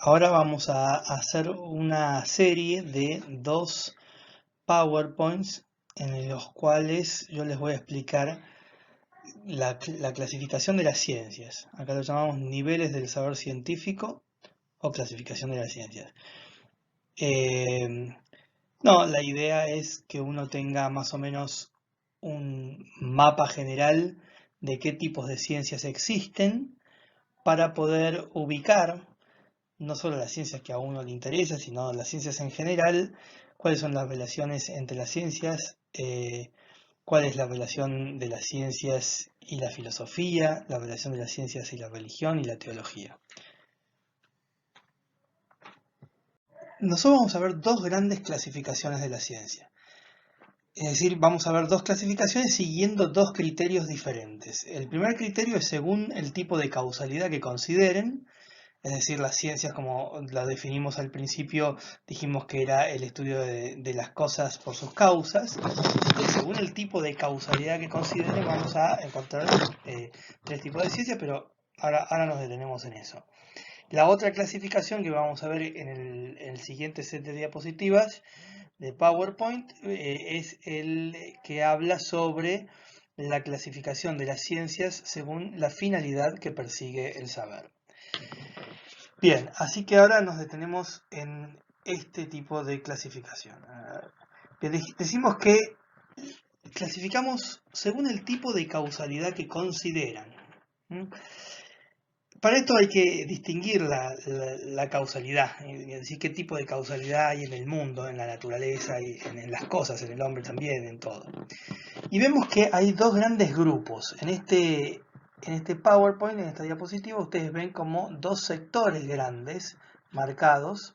Ahora vamos a hacer una serie de dos PowerPoints en los cuales yo les voy a explicar la clasificación de las ciencias. Acá lo llamamos niveles del saber científico o clasificación de las ciencias. No, la idea es que uno tenga más o menos un mapa general de qué tipos de ciencias existen para poder ubicar no solo las ciencias que a uno le interesa, sino las ciencias en general, cuáles son las relaciones entre las ciencias, cuál es la relación de las ciencias y la filosofía, la relación de las ciencias y la religión y la teología. Nosotros vamos a ver dos grandes clasificaciones de la ciencia. Es decir, vamos a ver dos clasificaciones siguiendo dos criterios diferentes. El primer criterio es según el tipo de causalidad que consideren. Es decir, las ciencias, como la definimos al principio, dijimos que era el estudio de las cosas por sus causas. Entonces, según el tipo de causalidad que consideren, vamos a encontrar tres tipos de ciencias, pero ahora nos detenemos en eso. La otra clasificación que vamos a ver en el siguiente set de diapositivas de PowerPoint es el que habla sobre la clasificación de las ciencias según la finalidad que persigue el saber. Bien, así que ahora nos detenemos en este tipo de clasificación. Decimos que clasificamos según el tipo de causalidad que consideran. Para esto hay que distinguir la causalidad, es decir, qué tipo de causalidad hay en el mundo, en la naturaleza, y en las cosas, en el hombre también, en todo. Y vemos que hay dos grandes grupos. En este PowerPoint, en esta diapositiva, ustedes ven como dos sectores grandes marcados.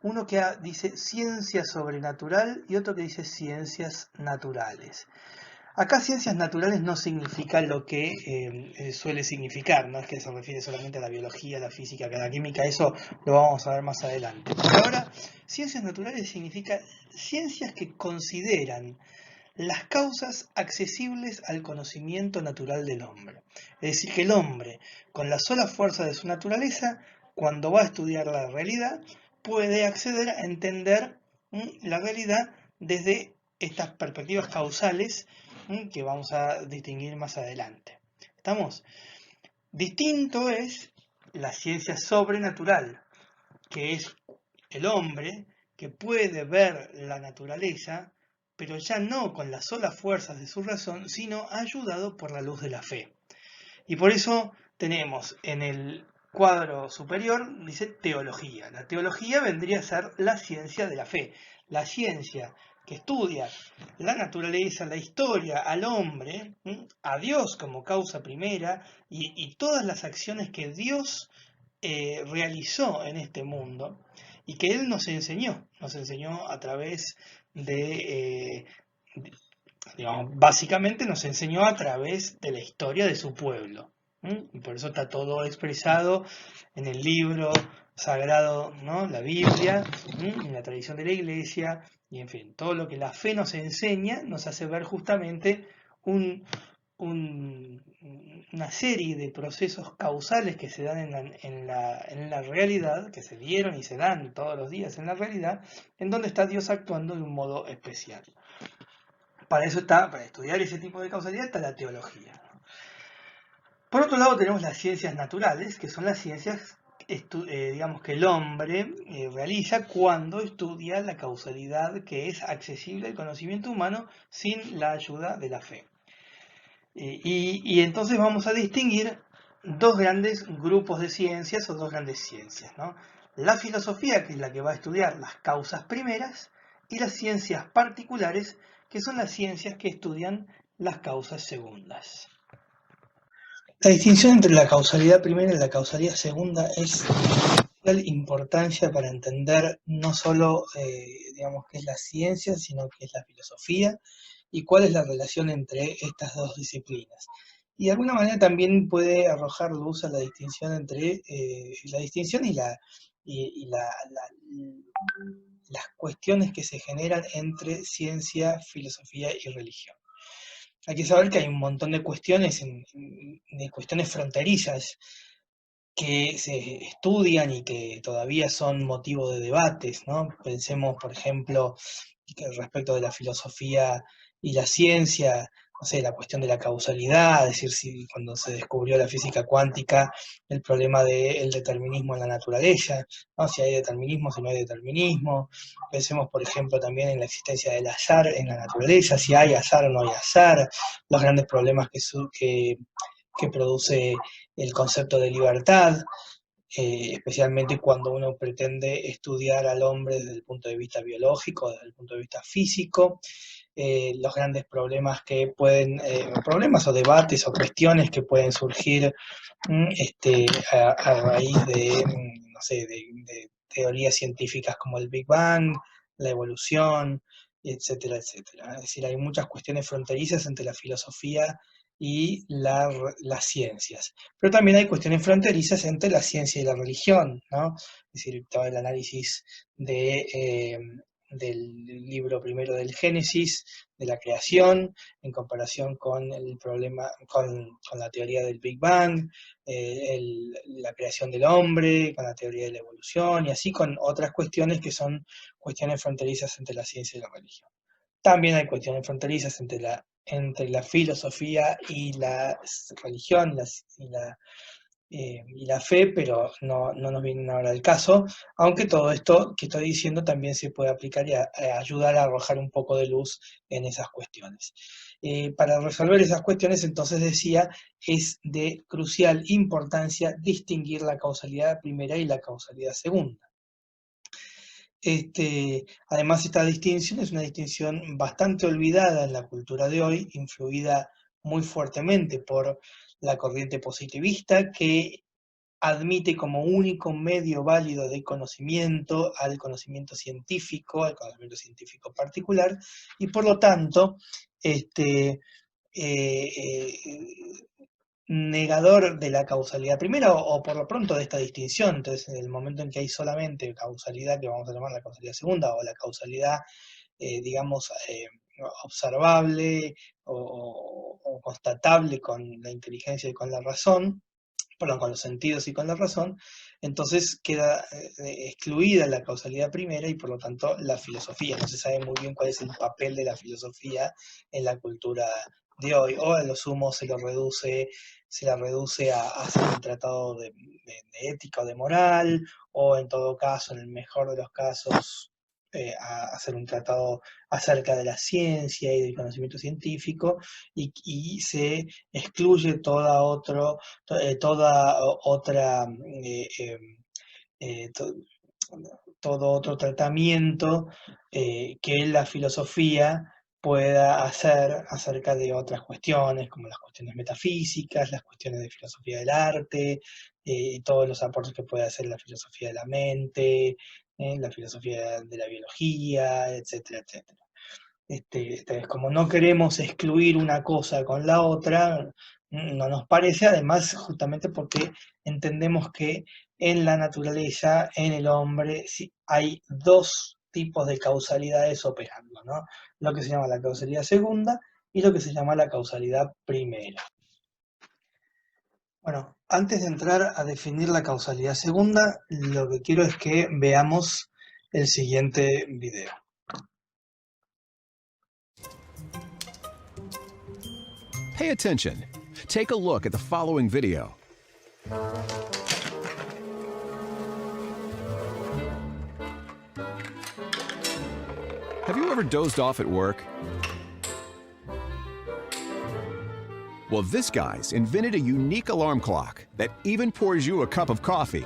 Uno que dice ciencia sobrenatural y otro que dice ciencias naturales. Acá ciencias naturales no significa lo que suele significar, no es que se refiere solamente a la biología, la física, a la química, eso lo vamos a ver más adelante. Pero ahora, ciencias naturales significa ciencias que consideran las causas accesibles al conocimiento natural del hombre. Es decir, que el hombre, con la sola fuerza de su naturaleza, cuando va a estudiar la realidad, puede acceder a entender la realidad desde estas perspectivas causales que vamos a distinguir más adelante. ¿Estamos? Distinto es la ciencia sobrenatural, que es el hombre que puede ver la naturaleza, pero ya no con las solas fuerzas de su razón, sino ayudado por la luz de la fe. Y por eso tenemos en el cuadro superior, dice teología. La teología vendría a ser la ciencia de la fe, la ciencia que estudia la naturaleza, la historia, al hombre, a Dios como causa primera y todas las acciones que Dios realizó en este mundo y que Él nos enseñó a través digamos, básicamente nos enseñó a través de la historia de su pueblo. Y por eso está todo expresado en el libro sagrado, ¿no? La Biblia, en la tradición de la iglesia, y en fin, todo lo que la fe nos enseña nos hace ver justamente una serie de procesos causales que se dan en la realidad, que se dieron y se dan todos los días en la realidad, en donde está Dios actuando de un modo especial. Para eso para estudiar ese tipo de causalidad está la teología. Por otro lado tenemos las ciencias naturales, que son las ciencias digamos que el hombre realiza cuando estudia la causalidad que es accesible al conocimiento humano sin la ayuda de la fe. Y entonces vamos a distinguir dos grandes grupos de ciencias o dos grandes ciencias, ¿no? La filosofía, que es la que va a estudiar las causas primeras, y las ciencias particulares, que son las ciencias que estudian las causas segundas. La distinción entre la causalidad primera y la causalidad segunda es de vital importancia para entender no solo digamos, qué es la ciencia, sino qué es la filosofía y cuál es la relación entre estas dos disciplinas. Y de alguna manera también puede arrojar luz a la distinción entre la distinción y las cuestiones que se generan entre ciencia, filosofía y religión. Hay que saber que hay un montón de cuestiones, de cuestiones fronterizas que se estudian y que todavía son motivo de debates, ¿no? Pensemos, por ejemplo, que respecto de la filosofía y la ciencia, no sé, la cuestión de la causalidad, es decir, si cuando se descubrió la física cuántica, el problema del determinismo en la naturaleza, ¿no? Si hay determinismo, si no hay determinismo. Pensemos, por ejemplo, también en la existencia del azar en la naturaleza, si hay azar o no hay azar, los grandes problemas que produce el concepto de libertad, especialmente cuando uno pretende estudiar al hombre desde el punto de vista biológico, desde el punto de vista físico, los grandes problemas que pueden, problemas o debates o cuestiones que pueden surgir a raíz de, no sé, de teorías científicas como el Big Bang, la evolución, etcétera, etcétera. Es decir, hay muchas cuestiones fronterizas entre la filosofía y las ciencias. Pero también hay cuestiones fronterizas entre la ciencia y la religión, ¿no? Es decir, todo el análisis del libro primero del Génesis, de la creación, en comparación con el problema, con la teoría del Big Bang, la creación del hombre, con la teoría de la evolución, y así con otras cuestiones que son cuestiones fronterizas entre la ciencia y la religión. También hay cuestiones fronterizas entre la filosofía y la religión y la fe, pero no nos viene ahora al caso, aunque todo esto que estoy diciendo también se puede aplicar y ayudar a arrojar un poco de luz en esas cuestiones. Para resolver esas cuestiones, entonces decía, es de crucial importancia distinguir la causalidad primera y la causalidad segunda. Además, esta distinción es una distinción bastante olvidada en la cultura de hoy, influida muy fuertemente por la corriente positivista, que admite como único medio válido de conocimiento al conocimiento científico particular, y por lo tanto, este, eh, eh, negador de la causalidad primera o por lo pronto de esta distinción. Entonces, en el momento en que hay solamente causalidad, que vamos a llamar la causalidad segunda, o la causalidad, digamos, observable o constatable con la inteligencia y con la razón, perdón, con los sentidos y con la razón, entonces queda excluida la causalidad primera y por lo tanto la filosofía. No se sabe muy bien cuál es el papel de la filosofía en la cultura de hoy, o a lo sumo se la reduce a hacer un tratado de ética o de moral, o en todo caso, en el mejor de los casos, a hacer un tratado acerca de la ciencia y del conocimiento científico, y se excluye toda otra, eh, to- todo otro tratamiento que la filosofía pueda hacer acerca de otras cuestiones, como las cuestiones metafísicas, las cuestiones de filosofía del arte, y todos los aportes que puede hacer la filosofía de la mente, la filosofía de la biología, etcétera, etcétera. Entonces, como no queremos excluir una cosa con la otra, no nos parece, además, justamente porque entendemos que en la naturaleza, en el hombre, sí, hay dos tipos de causalidades operando, ¿no? Lo que se llama la causalidad segunda y lo que se llama la causalidad primera. Bueno, antes de entrar a definir la causalidad segunda, lo que quiero es que veamos el siguiente video. Pay attention. Take a look at the following video. Have you ever dozed off at work? Well, this guy's invented a unique alarm clock that even pours you a cup of coffee.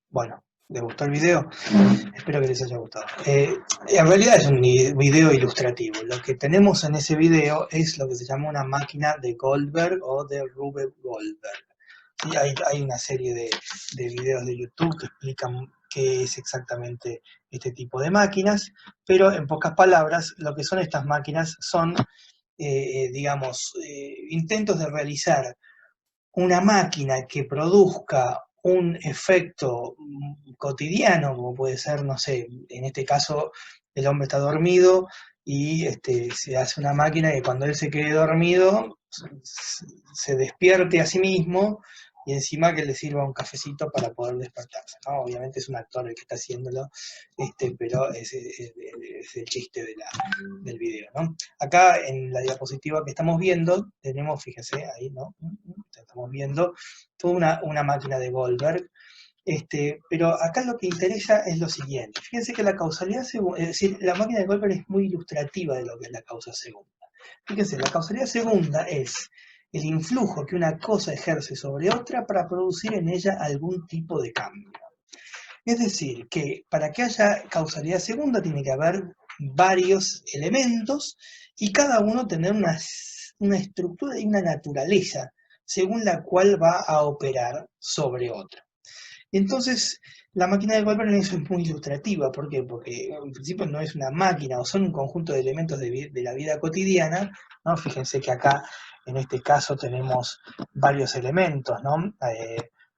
Bueno, ¿les gustó el video? Espero que les haya gustado. En realidad es un video ilustrativo. Lo que tenemos en ese video es lo que se llama una máquina de Goldberg o de Rube Goldberg. Y hay una serie de videos de YouTube que explican qué es exactamente este tipo de máquinas, pero en pocas palabras, lo que son estas máquinas son, digamos, intentos de realizar una máquina que produzca un efecto cotidiano, como puede ser, no sé, en este caso el hombre está dormido y se hace una máquina que cuando él se quede dormido se despierte a sí mismo y encima que le sirva un cafecito para poder despertarse, ¿no? Obviamente es un actor el que está haciéndolo, pero es el chiste del video, ¿no? Acá en la diapositiva que estamos viendo, tenemos, fíjense, ahí, ¿no? Estamos viendo toda una máquina de Goldberg, pero acá lo que interesa es lo siguiente. Fíjense que la causalidad segunda, es decir, la máquina de Goldberg es muy ilustrativa de lo que es la causa segunda. Fíjense, la causalidad segunda es el influjo que una cosa ejerce sobre otra para producir en ella algún tipo de cambio. Es decir, que para que haya causalidad segunda tiene que haber varios elementos y cada uno tener una estructura y una naturaleza según la cual va a operar sobre otra. Entonces, la máquina de Goldberg en eso es muy ilustrativa. ¿Por qué? Porque en principio no es una máquina o son un conjunto de elementos de la vida cotidiana, ¿no? Fíjense que acá, en este caso, tenemos varios elementos, ¿no?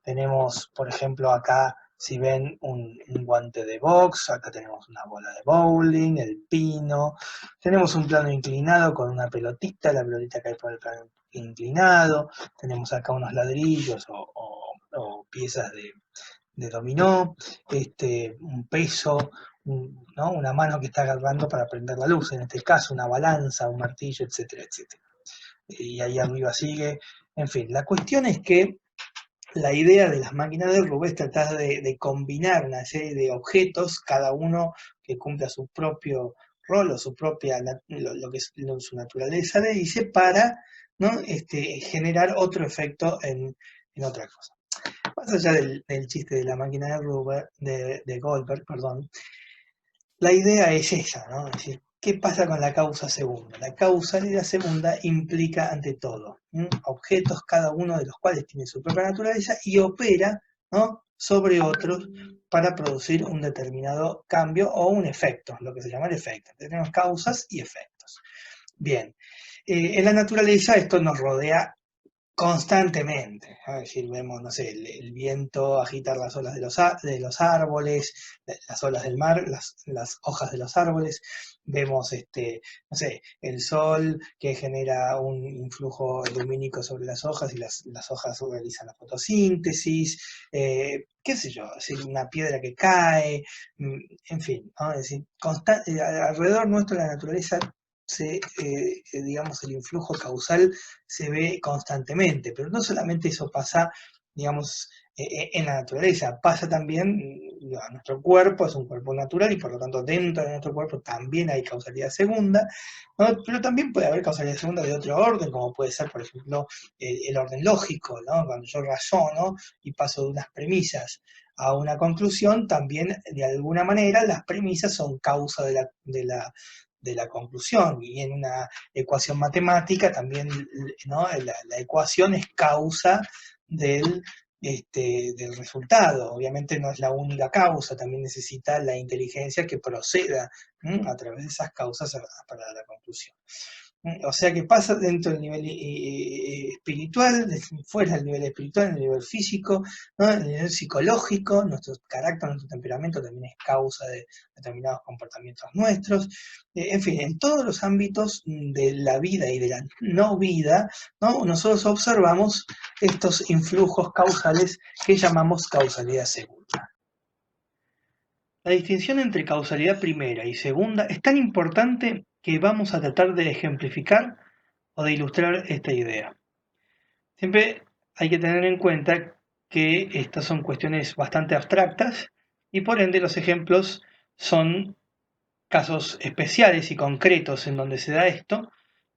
Tenemos, por ejemplo, acá, si ven, un guante de box, acá tenemos una bola de bowling, el pino, tenemos un plano inclinado con una pelotita, la pelotita cae por el plano inclinado, tenemos acá unos ladrillos o piezas de dominó, un peso, ¿no? Una mano que está agarrando para prender la luz, en este caso una balanza, un martillo, etcétera, etcétera. Y ahí arriba sigue. En fin, la cuestión es que la idea de las máquinas de Rube es tratar de combinar una serie de objetos, cada uno que cumpla su propio rol o su propia, lo que es su naturaleza le dice, para, ¿no? Generar otro efecto en otra cosa. Más allá del chiste de la máquina de Goldberg, perdón, la idea es esa, ¿no? Es decir, ¿qué pasa con la causa segunda? La causalidad segunda implica, ante todo, objetos, cada uno de los cuales tiene su propia naturaleza y opera, ¿no?, sobre otros para producir un determinado cambio o un efecto, lo que se llama el efecto. Tenemos causas y efectos. Bien, en la naturaleza esto nos rodea constantemente. Es decir, vemos, no sé, el viento agitar las olas de los árboles, las olas del mar, las hojas de los árboles. Vemos, no sé, el sol que genera un influjo lumínico sobre las hojas y las hojas realizan la fotosíntesis. Qué sé yo, es decir, una piedra que cae, en fin, ¿no? Es decir, alrededor nuestro la naturaleza digamos, el influjo causal se ve constantemente, pero no solamente eso pasa, digamos, en la naturaleza, pasa también a nuestro cuerpo, es un cuerpo natural y por lo tanto dentro de nuestro cuerpo también hay causalidad segunda, ¿no? Pero también puede haber causalidad segunda de otro orden, como puede ser, por ejemplo, el orden lógico, ¿no? Cuando yo razono y paso de unas premisas a una conclusión, también de alguna manera las premisas son causa de la conclusión, y en una ecuación matemática también, ¿no?, la ecuación es causa del, del resultado. Obviamente no es la única causa, también necesita la inteligencia que proceda a través de esas causas para la conclusión. O sea que pasa dentro del nivel espiritual, fuera del nivel espiritual, en el nivel físico, ¿no?, en el nivel psicológico. Nuestro carácter, nuestro temperamento también es causa de determinados comportamientos nuestros. En fin, en todos los ámbitos de la vida y de la no vida, ¿no?, nosotros observamos estos influjos causales que llamamos causalidad segunda. La distinción entre causalidad primera y segunda es tan importante que vamos a tratar de ejemplificar o de ilustrar esta idea. Siempre hay que tener en cuenta que estas son cuestiones bastante abstractas y por ende los ejemplos son casos especiales y concretos en donde se da esto,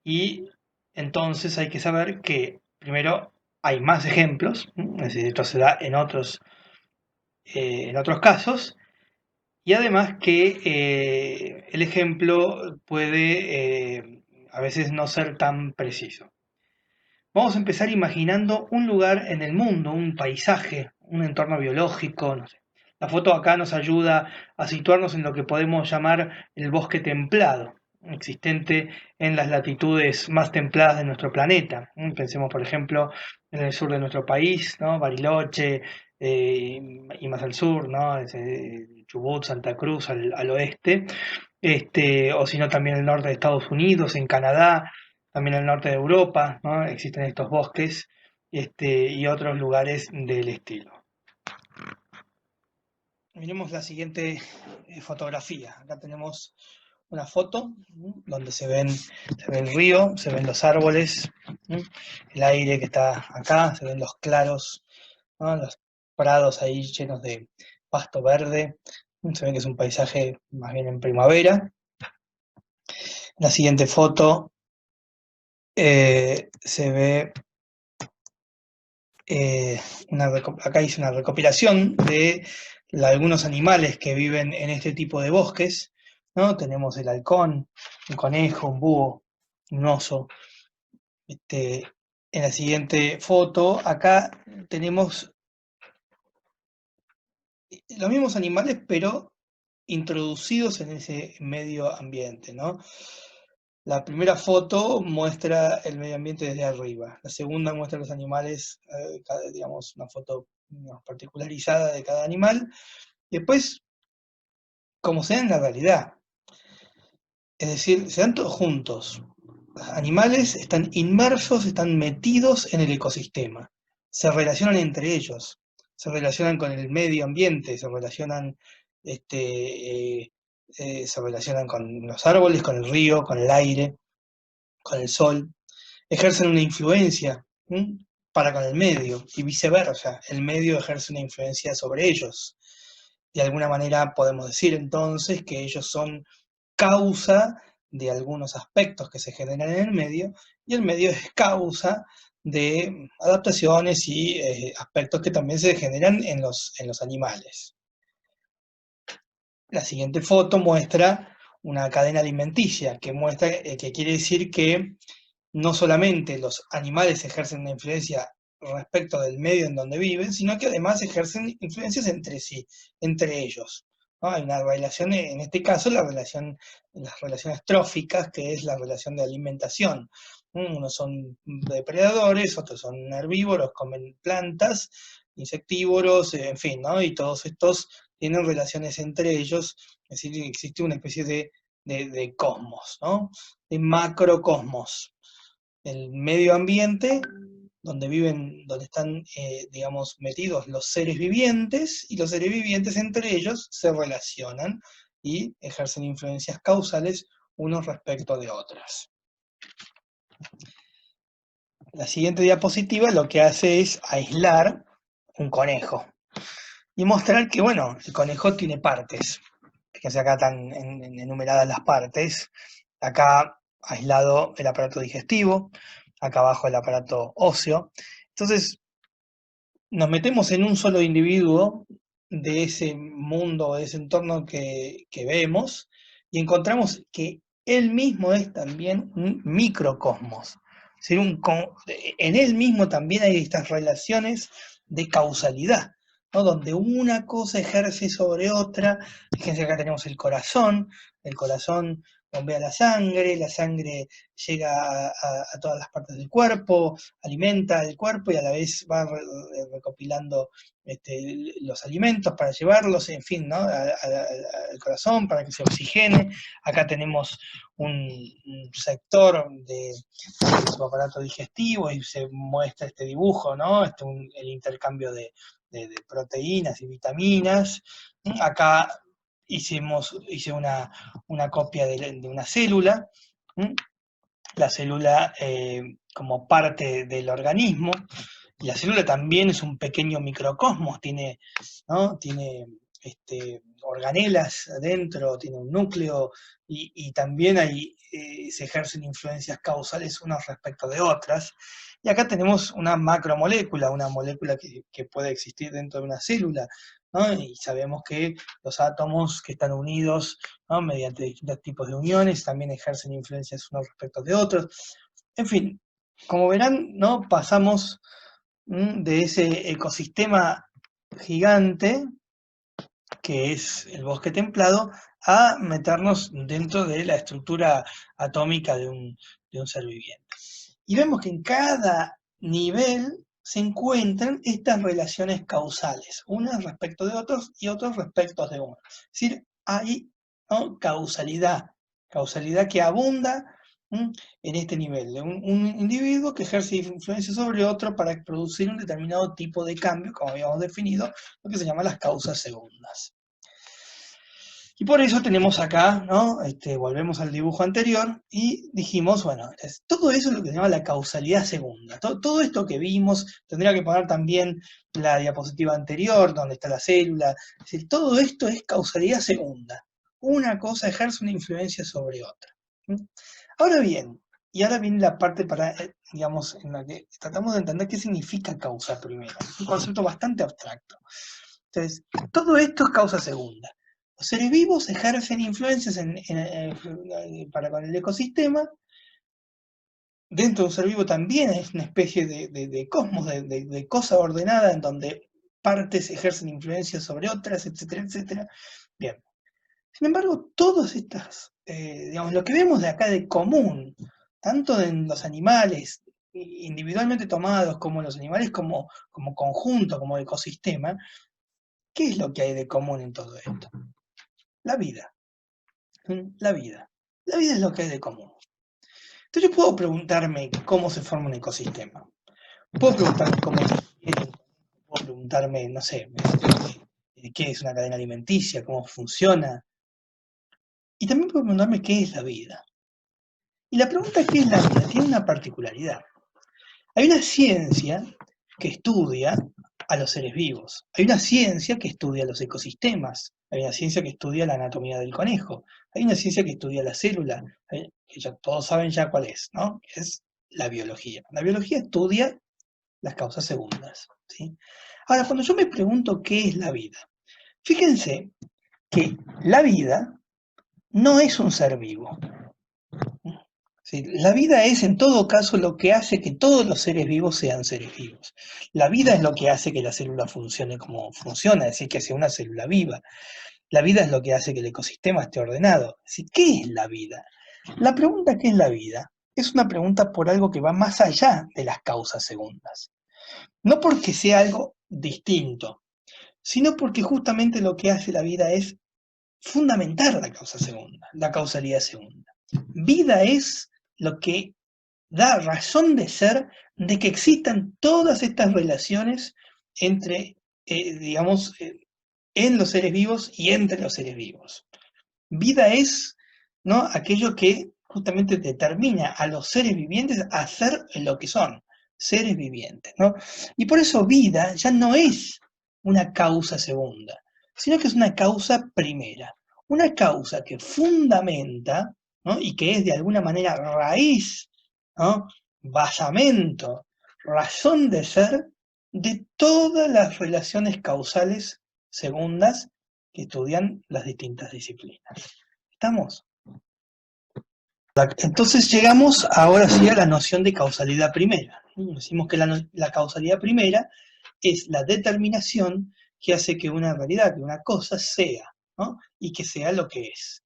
y entonces hay que saber que primero hay más ejemplos, es decir, esto se da en otros casos, y además que el ejemplo puede a veces no ser tan preciso. Vamos a empezar imaginando un lugar en el mundo, un paisaje, un entorno biológico, no sé. La foto acá nos ayuda a situarnos en lo que podemos llamar el bosque templado. existente en las latitudes más templadas de nuestro planeta. Pensemos, por ejemplo, en el sur de nuestro país, ¿no? Bariloche, y más al sur, ¿no? Chubut, Santa Cruz, al oeste, o si no también el norte de Estados Unidos, en Canadá, también el norte de Europa, ¿no? Existen estos bosques, y otros lugares del estilo. Miremos la siguiente fotografía. Acá tenemos una foto donde se ve el río, se ven los árboles, el aire que está acá, se ven los claros, ¿no? Los prados ahí llenos de pasto verde. Se ve que es un paisaje más bien en primavera. La siguiente foto se ve, acá hice una recopilación de algunos animales que viven en este tipo de bosques, ¿no? Tenemos el halcón, un conejo, un búho, un oso. En la siguiente foto, acá tenemos los mismos animales, pero introducidos en ese medio ambiente, ¿no? La primera foto muestra el medio ambiente desde arriba, la segunda muestra los animales, digamos, una foto particularizada de cada animal, y después, como se da en la realidad, es decir, se dan todos juntos. Los animales están inmersos, están metidos en el ecosistema, se relacionan entre ellos, se relacionan con el medio ambiente, se relacionan con los árboles, con el río, con el aire, con el sol, ejercen una influencia para con el medio y viceversa, el medio ejerce una influencia sobre ellos. De alguna manera podemos decir entonces que ellos son causa de algunos aspectos que se generan en el medio y el medio es causa de adaptaciones y aspectos que también se generan en los animales. La siguiente foto muestra una cadena alimenticia, que muestra, que quiere decir que no solamente los animales ejercen una influencia respecto del medio en donde viven, sino que además ejercen influencias entre sí, entre ellos, ¿no? Hay una relación, en este caso, las relaciones tróficas, que es la relación de alimentación. Unos son depredadores, otros son herbívoros, comen plantas, insectívoros, en fin, ¿no? Y todos estos tienen relaciones entre ellos, es decir, existe una especie de cosmos, ¿no? De macrocosmos. El medio ambiente donde viven, donde están, digamos, metidos los seres vivientes, y los seres vivientes entre ellos se relacionan y ejercen influencias causales unos respecto de otras. La siguiente diapositiva lo que hace es aislar un conejo y mostrar que, bueno, el conejo tiene partes. Fíjense acá están enumeradas las partes. Acá aislado el aparato digestivo, acá abajo el aparato óseo. Entonces, nos metemos en un solo individuo de ese mundo, de ese entorno que vemos, y encontramos que él mismo es también un microcosmos. Es decir, en él mismo también hay estas relaciones de causalidad, ¿no? Donde una cosa ejerce sobre otra. Fíjense, acá tenemos el corazón bombea la sangre llega a todas las partes del cuerpo, alimenta el cuerpo y a la vez va recopilando los alimentos para llevarlos, en fin, ¿no? al corazón para que se oxigene. Acá tenemos un sector de su aparato digestivo y se muestra este dibujo, ¿no? El intercambio de proteínas y vitaminas. Acá hice una copia de una célula, la célula como parte del organismo, y la célula también es un pequeño microcosmos, tiene organelas adentro, tiene un núcleo, y también se ejercen influencias causales unas respecto de otras. Y acá tenemos una macromolécula, una molécula que puede existir dentro de una célula, ¿no? Y sabemos que los átomos que están unidos, ¿no? Mediante distintos tipos de uniones también ejercen influencias unos respecto de otros. En fin, como verán, ¿no? Pasamos de ese ecosistema gigante que es el bosque templado, a meternos dentro de la estructura atómica de un ser viviente. Y vemos que en cada nivel se encuentran estas relaciones causales, unas respecto de otros y otros respecto de unos. Es decir, hay, ¿no?, causalidad que abunda en este nivel, de un individuo que ejerce influencia sobre otro para producir un determinado tipo de cambio, como habíamos definido, lo que se llama las causas segundas. Y por eso tenemos acá, ¿no? Volvemos al dibujo anterior y dijimos, bueno, todo eso es lo que se llama la causalidad segunda. Todo esto que vimos, tendría que poner también la diapositiva anterior, donde está la célula. Es decir, todo esto es causalidad segunda. Una cosa ejerce una influencia sobre otra. Ahora bien, y ahora viene la parte para, digamos, en la que tratamos de entender qué significa causa primera. Un concepto bastante abstracto. Entonces, todo esto es causa segunda. Los seres vivos ejercen influencias para con el ecosistema. Dentro de un ser vivo también es una especie de cosmos, de cosa ordenada en donde partes ejercen influencias sobre otras, etcétera, etcétera. Bien. Sin embargo, todas estas, digamos, lo que vemos de acá de común, tanto en los animales individualmente tomados como en los animales como conjunto, como ecosistema, ¿qué es lo que hay de común en todo esto? La vida. La vida. La vida es lo que hay de común. Entonces yo puedo preguntarme cómo se forma un ecosistema. Puedo preguntarme cómo es, puedo preguntarme, no sé, qué es una cadena alimenticia, cómo funciona. Y también puedo preguntarme qué es la vida. Y la pregunta ¿qué es la vida? Tiene una particularidad. Hay una ciencia que estudia a los seres vivos. Hay una ciencia que estudia los ecosistemas. Hay una ciencia que estudia la anatomía del conejo. Hay una ciencia que estudia la célula, que ya todos saben ya cuál es, ¿no? Es la biología. La biología estudia las causas segundas, ¿sí? Ahora, cuando yo me pregunto qué es la vida, fíjense que la vida no es un ser vivo. ¿Sí? La vida es en todo caso lo que hace que todos los seres vivos sean seres vivos. La vida es lo que hace que la célula funcione como funciona, es decir, que sea una célula viva. La vida es lo que hace que el ecosistema esté ordenado. Es decir, ¿qué es la vida? La pregunta ¿qué es la vida? Es una pregunta por algo que va más allá de las causas segundas. No porque sea algo distinto, sino porque justamente lo que hace la vida es fundamentar la causa segunda, la causalidad segunda. Vida es lo que da razón de ser de que existan todas estas relaciones entre, digamos, en los seres vivos y entre los seres vivos. Vida es, ¿no?, aquello que justamente determina a los seres vivientes a ser lo que son, seres vivientes, ¿no? Y por eso vida ya no es una causa segunda, sino que es una causa primera, una causa que fundamenta, ¿no?, y que es de alguna manera raíz, ¿no?, basamento, razón de ser de todas las relaciones causales segundas que estudian las distintas disciplinas. ¿Estamos? Entonces llegamos ahora sí a la noción de causalidad primera. Decimos que la causalidad primera es la determinación que hace que una realidad, que una cosa sea, ¿no?, y que sea lo que es.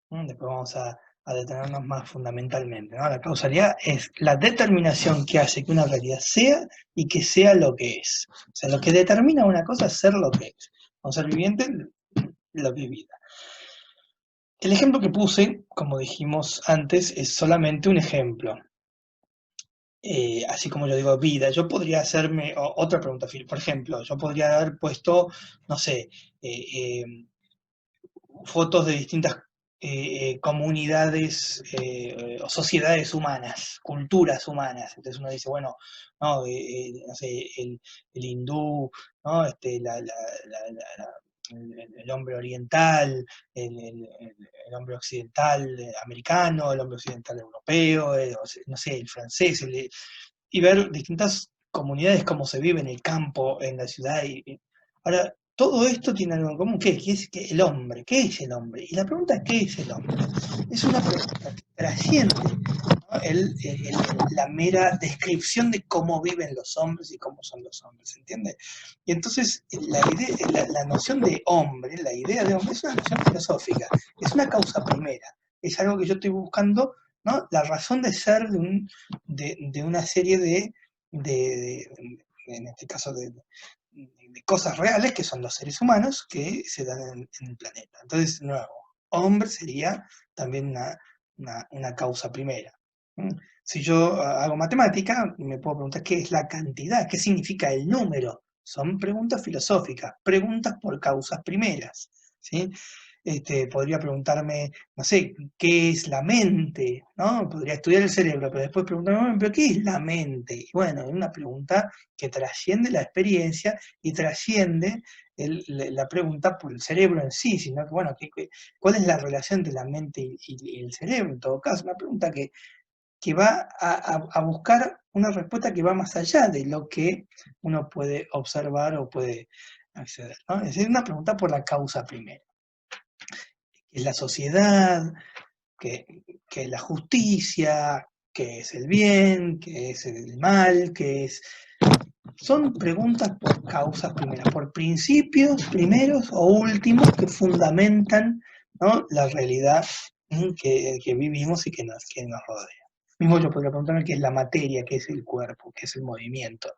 Después vamos a detenernos más fundamentalmente, ¿no? La causalidad es la determinación que hace que una realidad sea y que sea lo que es. O sea, lo que determina una cosa es ser lo que es. Un ser viviente, lo que es vida. El ejemplo que puse, como dijimos antes, es solamente un ejemplo. Así como yo digo vida, yo podría hacerme otra pregunta. Por ejemplo, yo podría haber puesto, no sé, fotos de distintas comunidades o sociedades humanas, culturas humanas. Entonces uno dice, bueno, no, no sé, el hindú, ¿no?, el hombre oriental, el hombre occidental americano, el hombre occidental europeo, no sé, el francés, y ver distintas comunidades, cómo se vive en el campo, en la ciudad. Ahora, todo esto tiene algo en común. ¿Qué es el hombre? ¿Qué es el hombre? Y la pregunta ¿qué es el hombre? Es una pregunta que trasciende, ¿no?, la mera descripción de cómo viven los hombres y cómo son los hombres, ¿entiende? Y entonces la noción de hombre, la idea de hombre es una noción filosófica, es una causa primera, es algo que yo estoy buscando, ¿no? La razón de ser de una serie en este caso de cosas reales que son los seres humanos que se dan en el planeta. Entonces, de nuevo, hombre sería también una causa primera. Si yo hago matemática, me puedo preguntar qué es la cantidad, qué significa el número. Son preguntas filosóficas, preguntas por causas primeras, ¿sí? Podría preguntarme, no sé, ¿qué es la mente? ¿No? Podría estudiar el cerebro, pero después preguntarme, ¿pero qué es la mente? Y bueno, es una pregunta que trasciende la experiencia y trasciende la pregunta por el cerebro en sí, sino que, bueno, ¿cuál es la relación entre la mente y el cerebro? En todo caso, una pregunta que va a buscar una respuesta que va más allá de lo que uno puede observar o puede acceder, ¿no? Es decir, una pregunta por la causa primera. ¿Qué es la sociedad? ¿Qué es la justicia? ¿Qué es el bien? ¿Qué es el mal? ¿Qué es...? Son preguntas por causas primeras, por principios primeros o últimos que fundamentan, ¿no?, la realidad que vivimos y que nos rodea. Mismo yo podría preguntarme qué es la materia, qué es el cuerpo, qué es el movimiento,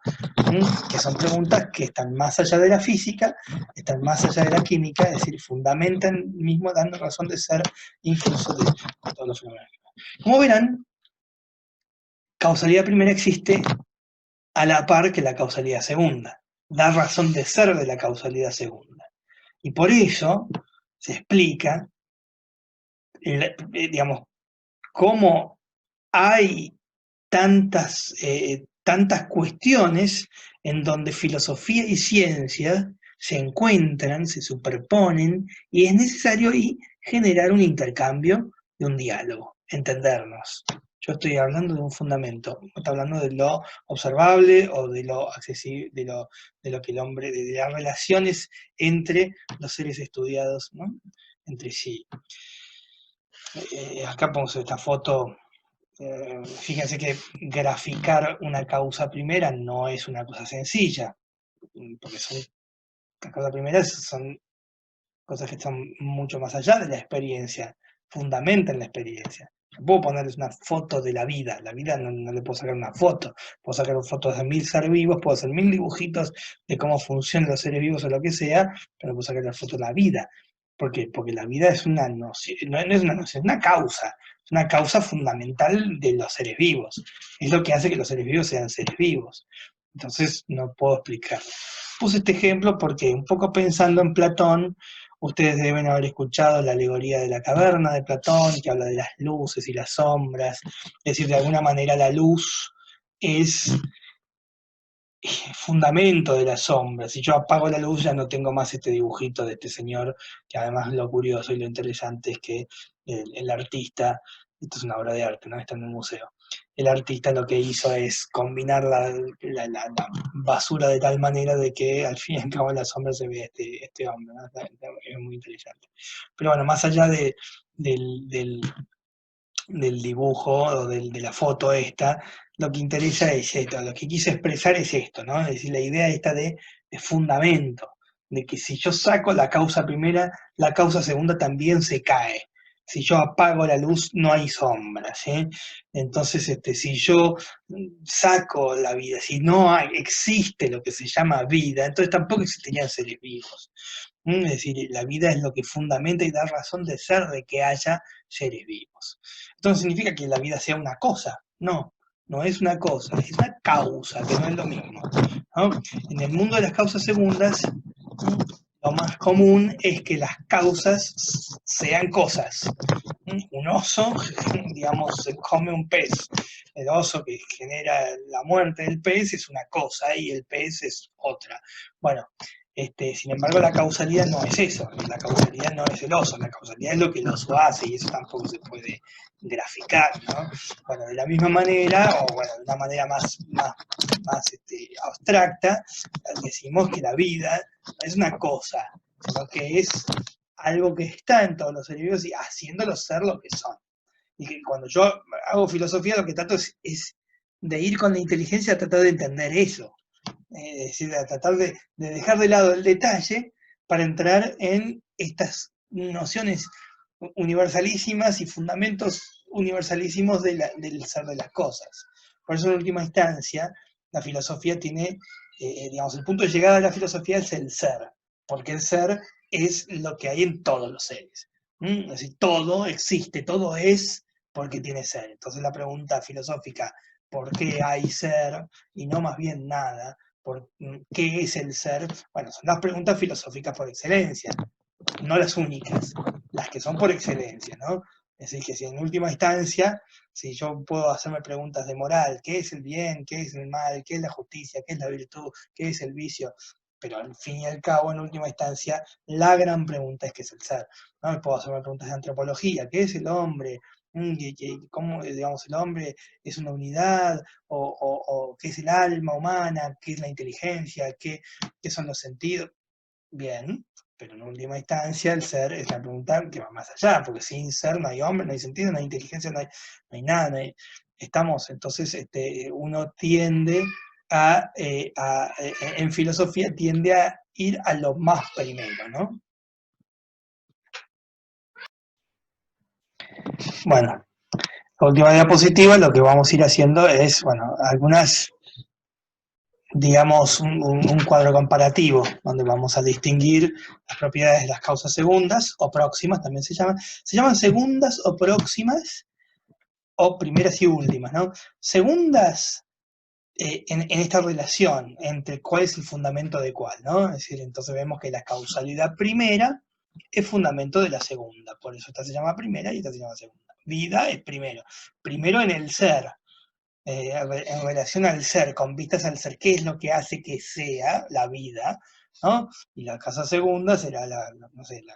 que son preguntas que están más allá de la física, están más allá de la química, es decir, fundamentan mismo, dando razón de ser incluso de todos los fenómenos. Como verán, causalidad primera existe a la par que la causalidad segunda, da razón de ser de la causalidad segunda. Y por eso se explica, digamos, cómo hay tantas cuestiones en donde filosofía y ciencia se encuentran, se superponen, y es necesario ahí generar un intercambio de un diálogo, entendernos. Yo estoy hablando de un fundamento, no estoy hablando de lo observable o de lo accesible, de lo que el hombre, de las relaciones entre los seres estudiados, ¿no?, entre sí. Acá pongo esta foto. Fíjense que graficar una causa primera no es una cosa sencilla, porque las causas primeras son cosas que están mucho más allá de la experiencia, fundamentan la experiencia. Yo puedo ponerles una foto de la vida no le puedo sacar una foto, puedo sacar fotos de 1000 seres vivos, puedo hacer 1000 dibujitos de cómo funcionan los seres vivos o lo que sea, pero no puedo sacar la foto de la vida. ¿Por qué? Porque la vida es una noción, no es una noción, es una causa fundamental de los seres vivos. Es lo que hace que los seres vivos sean seres vivos. Entonces no puedo explicarlo. Puse este ejemplo porque, un poco pensando en Platón, ustedes deben haber escuchado la alegoría de la caverna de Platón, que habla de las luces y las sombras. Es decir, de alguna manera la luz es fundamento de la sombra. Si yo apago la luz ya no tengo más este dibujito de este señor, que además lo curioso y lo interesante es que el artista, esto es una obra de arte, ¿no?, está en un museo, el artista lo que hizo es combinar la basura de tal manera de que al fin y al cabo en la sombra se ve este hombre, ¿no? Es muy interesante. Pero bueno, más allá del dibujo o de la foto esta, lo que interesa es esto, lo que quise expresar es esto, ¿no? Es decir, la idea esta de fundamento, de que si yo saco la causa primera, la causa segunda también se cae. Si yo apago la luz, no hay sombra, ¿sí? Entonces, si yo saco la vida, si no existe lo que se llama vida, entonces tampoco existirían seres vivos. Es decir, la vida es lo que fundamenta y da razón de ser de que haya seres vivos. Esto no significa que la vida sea una cosa, no, no es una cosa, es una causa, que no es lo mismo, ¿no? En el mundo de las causas segundas, lo más común es que las causas sean cosas. Un oso, digamos, se come un pez. El oso que genera la muerte del pez es una cosa y el pez es otra. Bueno, sin embargo, la causalidad no es eso, la causalidad no es el oso, la causalidad es lo que el oso hace y eso tampoco se puede graficar, ¿no? Bueno, de la misma manera, o bueno, de una manera más abstracta, decimos que la vida no es una cosa, sino que es algo que está en todos los seres vivos y haciéndolos ser lo que son. Y que cuando yo hago filosofía lo que trato es de ir con la inteligencia a tratar de entender eso. Es decir, a tratar de dejar de lado el detalle para entrar en estas nociones universalísimas y fundamentos universalísimos del ser de las cosas. Por eso, en última instancia, la filosofía tiene, digamos, el punto de llegada de la filosofía es el ser, porque el ser es lo que hay en todos los seres. Es decir, todo existe, todo es porque tiene ser. Entonces la pregunta filosófica, ¿por qué hay ser y no más bien nada? ¿Por qué es el ser? Bueno, son las preguntas filosóficas por excelencia, no las únicas, las que son por excelencia, ¿no? Es decir, que si en última instancia, si yo puedo hacerme preguntas de moral, ¿qué es el bien? ¿Qué es el mal? ¿Qué es la justicia? ¿Qué es la virtud? ¿Qué es el vicio? Pero al fin y al cabo, en última instancia, la gran pregunta es qué es el ser, ¿no? Puedo hacerme preguntas de antropología, ¿qué es el hombre? ¿Cómo, digamos, el hombre es una unidad? ¿O qué es el alma humana? ¿Qué es la inteligencia? ¿Qué son los sentidos? Bien, pero en última instancia el ser es la pregunta que va más allá, porque sin ser no hay hombre, no hay sentido, no hay inteligencia, no hay nada. Estamos, entonces uno tiende en filosofía tiende a ir a lo más primero, ¿no? Bueno, la última diapositiva lo que vamos a ir haciendo es, bueno, algunas, digamos, un cuadro comparativo, donde vamos a distinguir las propiedades de las causas segundas o próximas, también se llaman segundas o próximas, o primeras y últimas, ¿no? Segundas, en esta relación entre cuál es el fundamento de cuál, ¿no? Es decir, entonces vemos que la causalidad primera es fundamento de la segunda, por eso esta se llama primera y esta se llama segunda. Vida es primero en el ser, en relación al ser, con vistas al ser, qué es lo que hace que sea la vida, ¿no? Y la causa segunda será no sé, la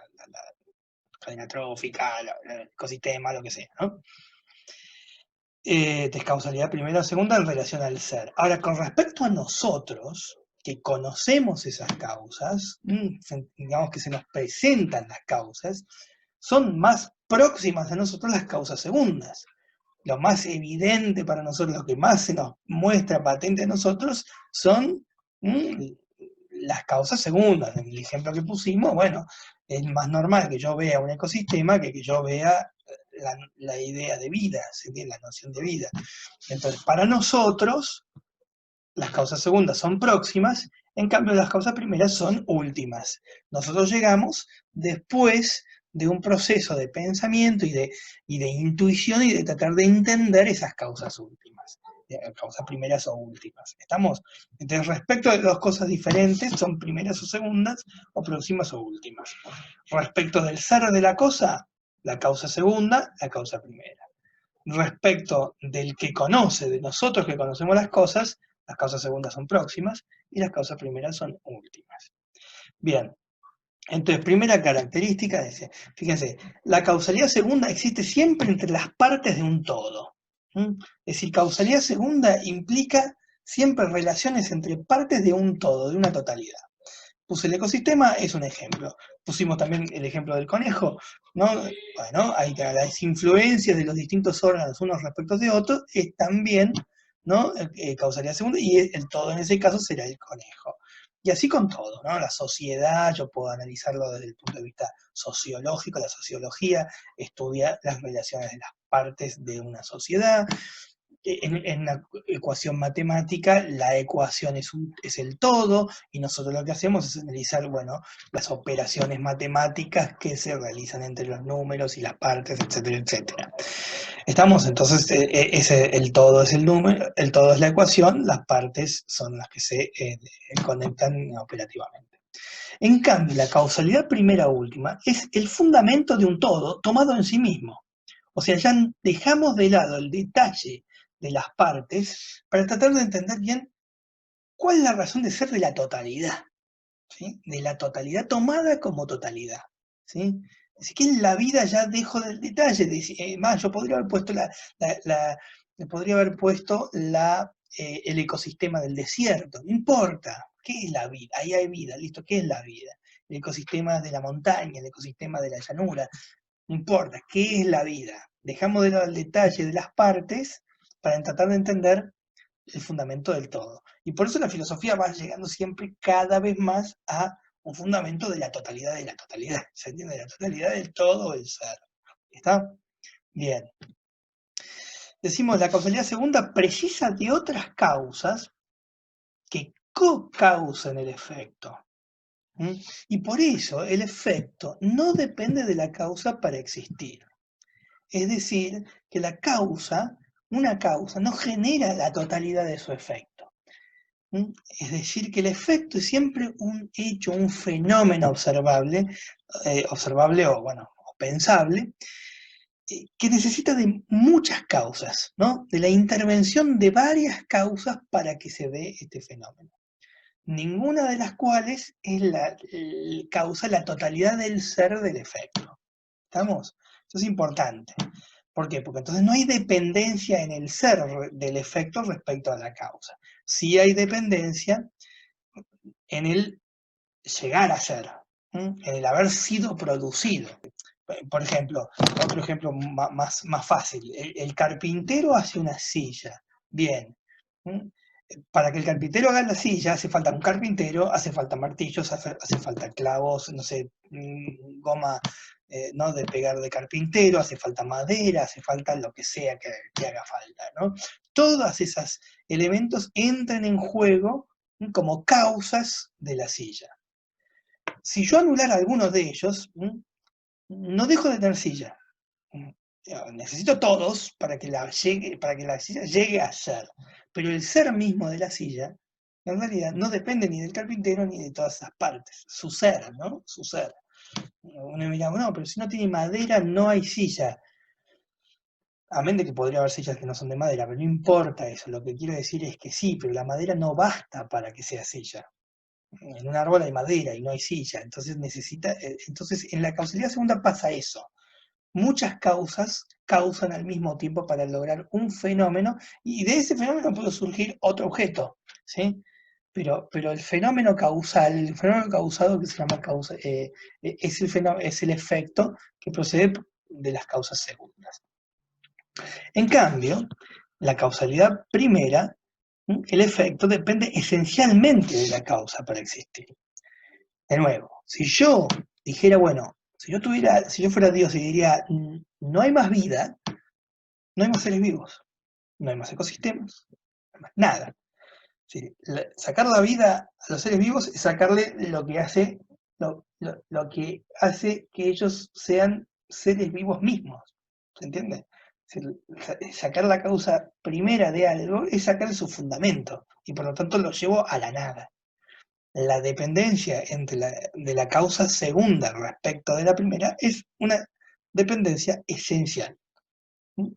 cadena trófica, el ecosistema, lo que sea, ¿no? Causalidad primera o segunda en relación al ser. Ahora, con respecto a nosotros, que conocemos esas causas, digamos que se nos presentan las causas, son más próximas a nosotros las causas segundas. Lo más evidente para nosotros, lo que más se nos muestra patente a nosotros, son las causas segundas. En el ejemplo que pusimos, bueno, es más normal que yo vea un ecosistema que yo vea la idea de vida, la noción de vida. Entonces, para nosotros, las causas segundas son próximas, en cambio las causas primeras son últimas. Nosotros llegamos después de un proceso de pensamiento y de intuición y de tratar de entender esas causas últimas, causas primeras o últimas. ¿Estamos? Entonces, respecto de dos cosas diferentes, son primeras o segundas, o próximas o últimas. Respecto del ser de la cosa, la causa segunda, la causa primera. Respecto del que conoce, de nosotros que conocemos las causas segundas son próximas y las causas primeras son últimas. Bien, entonces, primera característica, dice, fíjense, la causalidad segunda existe siempre entre las partes de un todo. Es decir, causalidad segunda implica siempre relaciones entre partes de un todo, de una totalidad. Puse el ecosistema, es un ejemplo. Pusimos también el ejemplo del conejo, ¿no? Bueno, hay las influencias de los distintos órganos unos respecto de otros, es también, ¿no? Causalidad segunda, y el todo en ese caso será el conejo. Y así con todo, ¿no? La sociedad, yo puedo analizarlo desde el punto de vista sociológico, la sociología estudia las relaciones de las partes de una sociedad. En la ecuación matemática, la ecuación es el todo, y nosotros lo que hacemos es analizar, bueno, las operaciones matemáticas que se realizan entre los números y las partes, etcétera, etcétera. Estamos, entonces, el todo es el número, el todo es la ecuación, las partes son las que se conectan operativamente. En cambio, la causalidad primera o última es el fundamento de un todo tomado en sí mismo. O sea, ya dejamos de lado el detalle de las partes para tratar de entender bien cuál es la razón de ser de la totalidad, ¿sí? De la totalidad tomada como totalidad, ¿sí? Así que en la vida ya dejo del detalle, más yo podría haber puesto podría haber puesto el ecosistema del desierto, no importa, ¿qué es la vida? Ahí hay vida, listo, ¿qué es la vida? El ecosistema de la montaña, el ecosistema de la llanura, no importa, ¿qué es la vida? Dejamos de lado el detalle de las partes para tratar de entender el fundamento del todo. Y por eso la filosofía va llegando siempre cada vez más a un fundamento de la totalidad de la totalidad. ¿Se entiende? De la totalidad del todo el ser. ¿Está? Bien. Decimos, la causalidad segunda precisa de otras causas que co-causan el efecto. ¿Mm? Y por eso el efecto no depende de la causa para existir. Es decir, que una causa, no genera la totalidad de su efecto. ¿Mm? Es decir, que el efecto es siempre un hecho, un fenómeno observable o pensable, que necesita de muchas causas, ¿no? De la intervención de varias causas para que se dé este fenómeno. Ninguna de las cuales causa la totalidad del ser del efecto. ¿Estamos? Eso es importante. ¿Por qué? Porque entonces no hay dependencia en el ser del efecto respecto a la causa. Sí hay dependencia en el llegar a ser, en el haber sido producido. Por ejemplo, otro ejemplo más fácil, el carpintero hace una silla. Bien. Para que el carpintero haga la silla hace falta un carpintero, hace falta martillos, hace falta clavos, no sé, goma ¿no? de pegar de carpintero, hace falta madera, hace falta lo que sea que haga falta, ¿no? Todos esos elementos entran en juego como causas de la silla. Si yo anulara alguno de ellos, no dejo de tener silla. Necesito todos para que la silla llegue a ser. Pero el ser mismo de la silla, en realidad, no depende ni del carpintero ni de todas esas partes. Su ser, ¿no? Su ser. Uno mira, no, pero si no tiene madera, no hay silla. Amén de que podría haber sillas que no son de madera, pero no importa eso. Lo que quiero decir es que sí, pero la madera no basta para que sea silla. En un árbol hay madera y no hay silla. Entonces entonces en la causalidad segunda pasa eso. Muchas causas causan al mismo tiempo para lograr un fenómeno, y de ese fenómeno puede surgir otro objeto, ¿sí? Pero el fenómeno causal, el fenómeno causado que se llama causa, es el efecto que procede de las causas segundas. En cambio, la causalidad primera, el efecto depende esencialmente de la causa para existir. De nuevo, si yo dijera, bueno, si yo fuera Dios y diría, no hay más vida, no hay más seres vivos, no hay más ecosistemas, no hay más nada. Sí, sacar la vida a los seres vivos es sacarle lo que hace que ellos sean seres vivos mismos. ¿Se entiende? Sacar la causa primera de algo es sacar su fundamento, y por lo tanto lo llevo a la nada. La dependencia de la causa segunda respecto de la primera es una dependencia esencial.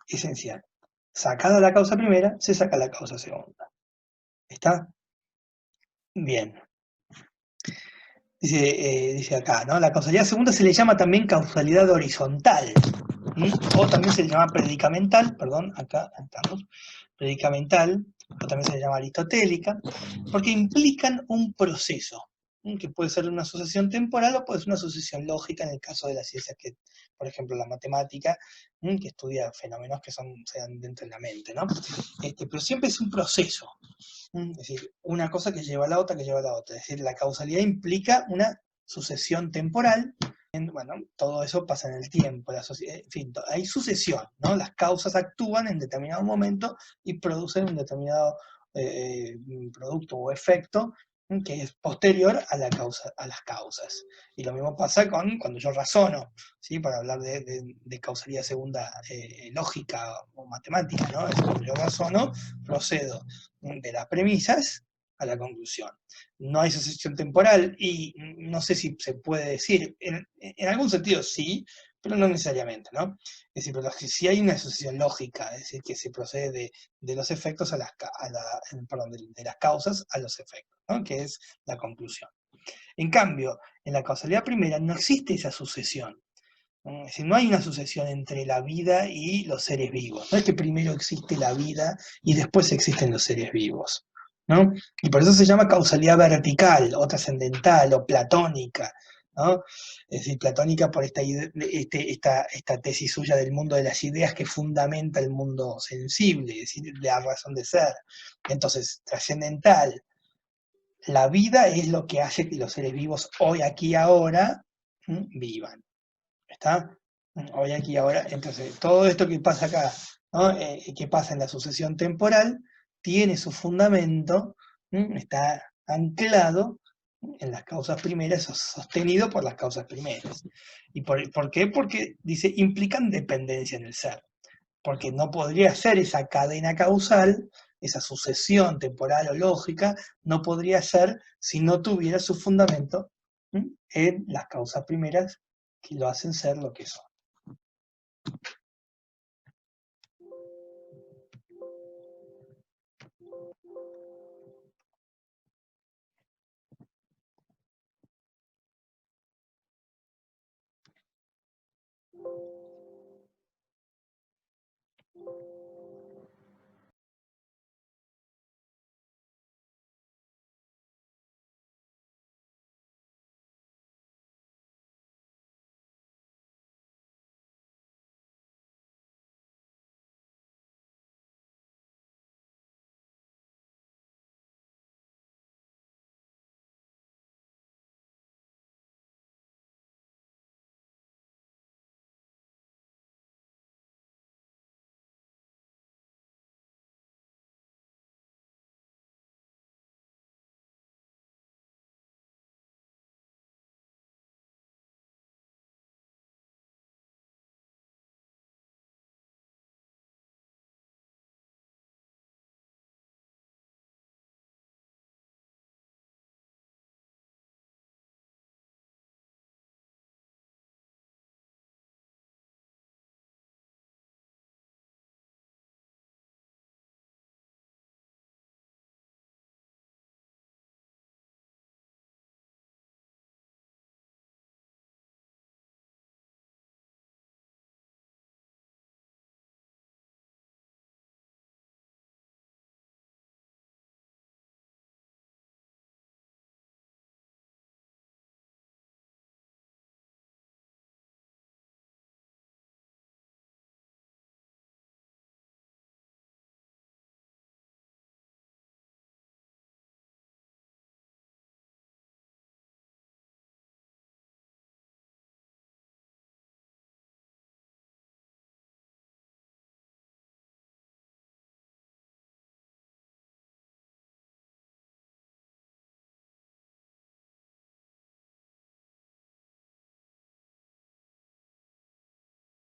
Esencial. Sacada la causa primera, se saca la causa segunda. ¿Está? Bien. Dice acá, ¿no? La causalidad segunda se le llama también causalidad horizontal. O también se le llama predicamental, perdón, acá estamos. Predicamental, o también se le llama aristotélica, porque implican un proceso, que puede ser una asociación temporal o puede ser una asociación lógica en el caso de las ciencias que, por ejemplo, la matemática, que estudia fenómenos que se dan dentro de la mente, ¿no? Pero siempre es un proceso, es decir, una cosa que lleva a la otra, que lleva a la otra. Es decir, la causalidad implica una sucesión temporal. Bueno, todo eso pasa en el tiempo, en fin, hay sucesión, ¿no? Las causas actúan en determinado momento y producen un determinado producto o efecto que es posterior a las causas. Y lo mismo pasa cuando yo razono, ¿sí? Para hablar de causalidad segunda lógica o matemática, ¿no? Es cuando yo razono, procedo de las premisas a la conclusión. No hay sucesión temporal, y no sé si se puede decir, en algún sentido sí, pero no necesariamente, ¿no? Es decir, pero sí hay una sucesión lógica, es decir, que se procede de los efectos de las causas a los efectos, ¿no? Que es la conclusión. En cambio, en la causalidad primera no existe esa sucesión. Es decir, no hay una sucesión entre la vida y los seres vivos. No es que primero existe la vida y después existen los seres vivos, ¿no? Y por eso se llama causalidad vertical, o trascendental, o platónica. ¿no? Es decir, platónica por esta tesis suya del mundo de las ideas que fundamenta el mundo sensible, es decir, la razón de ser. Entonces, trascendental, la vida es lo que hace que los seres vivos hoy, aquí y ahora vivan. ¿Está? Hoy, aquí y ahora. Entonces, todo esto que pasa acá, ¿no? Que pasa en la sucesión temporal, tiene su fundamento, está anclado en las causas primeras, sostenido por las causas primeras. ¿Y por qué? Porque dice, implican dependencia en el ser. Porque no podría ser esa cadena causal, esa sucesión temporal o lógica, no podría ser si no tuviera su fundamento en las causas primeras que lo hacen ser lo que son.